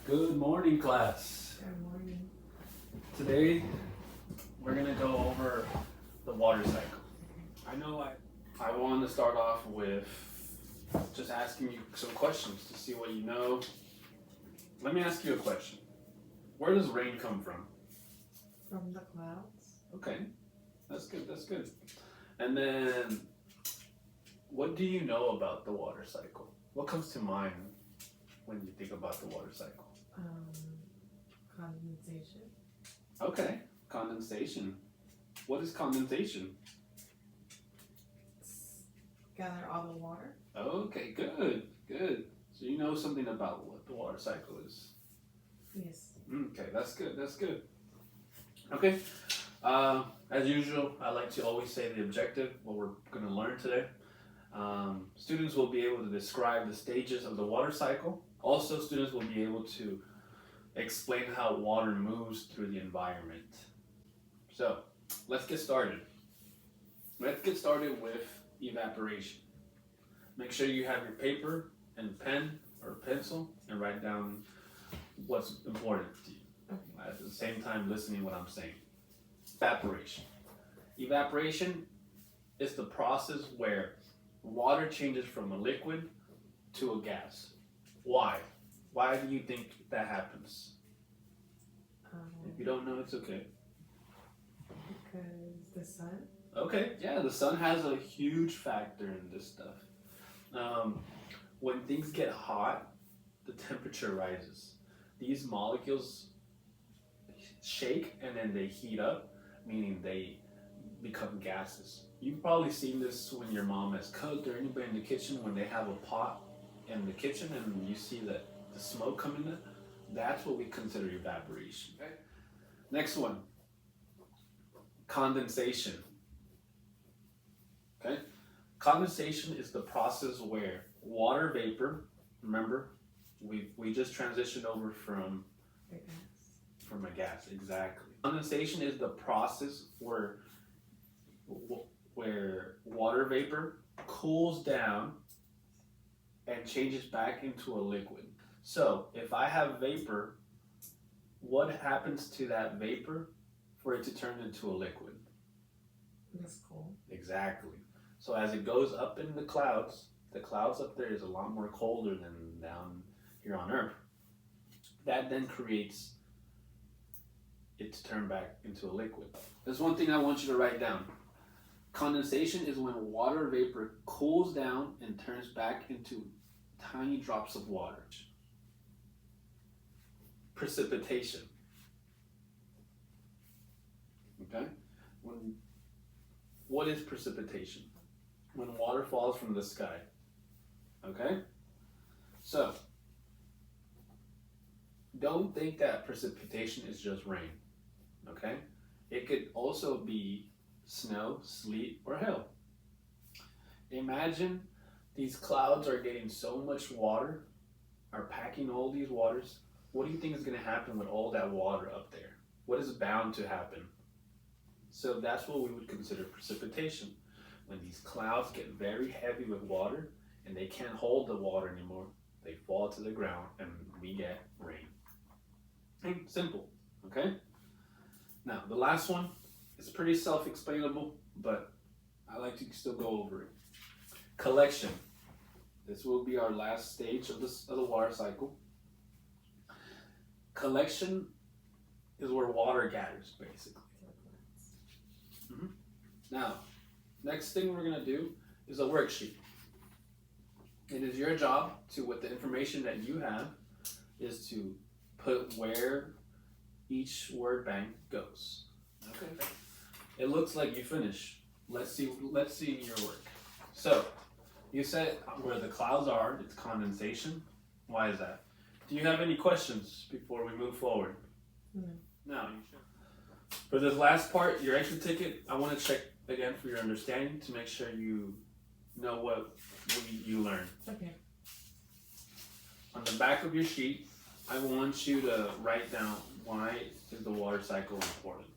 Good morning, class. Good morning. Today, we're going to go over the water cycle. I know I want to start off with just asking you some questions to see what you know. Let me ask you a question. Where does rain come from? From the clouds. Okay, that's good. And then, what do you know about the water cycle? What comes to mind when you think about the water cycle? Condensation. Okay, condensation. What is condensation? Gather all the water. Okay, good. So you know something about what the water cycle is. Yes. Okay, that's good. Okay, as usual, I like to always say the objective, what we're going to learn today. Students will be able to describe the stages of the water cycle. Also, students will be able to explain how water moves through the environment. So, let's get started. Let's get started with evaporation. Make sure you have your paper and pen or pencil and write down what's important to you. Okay. At the same time, listening what I'm saying. Evaporation. Evaporation is the process where water changes from a liquid to a gas. Why? Why do you think that happens? If you don't know, it's okay. Because the sun. Okay, yeah, the sun has a huge factor in this stuff. When things get hot, the temperature rises. These molecules shake and then they heat up, meaning they become gases. You've probably seen this when your mom has cooked or anybody in the kitchen when they have a pot in the kitchen and you see the smoke coming in. That's what we consider evaporation. Okay? Next one, condensation. Okay? Condensation is the process where water vapor, remember, we just transitioned over from The gas. a gas, exactly. Condensation is the process where water vapor cools down and changes back into a liquid. So if I have vapor, what happens to that vapor for it to turn into a liquid? That's cool. Exactly. So as it goes up in the clouds up there is a lot more colder than down here on Earth. That then creates it to turn back into a liquid. There's one thing I want you to write down. Condensation is when water vapor cools down and turns back into tiny drops of water. Precipitation. Okay? What is precipitation? When water falls from the sky. Okay? So, don't think that precipitation is just rain. Okay? It could also be snow, sleet, or hail. Imagine these clouds are getting so much water, are packing all these waters. What do you think is going to happen with all that water up there? What is bound to happen? So that's what we would consider precipitation. When these clouds get very heavy with water and they can't hold the water anymore, they fall to the ground and we get rain. Simple, okay? Now, the last one is pretty self-explainable, but I like to still go over it. Collection. This will be our last stage of the water cycle. Collection is where water gathers, basically. Now, next thing we're going to do is a worksheet. It is your job to, with the information that you have, is to put where each word bank goes. Okay. It looks like you finished. Let's see your work. So, you said where the clouds are, it's condensation. Why is that? Do you have any questions before we move forward? No, you should. For this last part, your extra ticket, I want to check again for your understanding to make sure you know what you learned. Okay. On the back of your sheet, I want you to write down why is the water cycle important.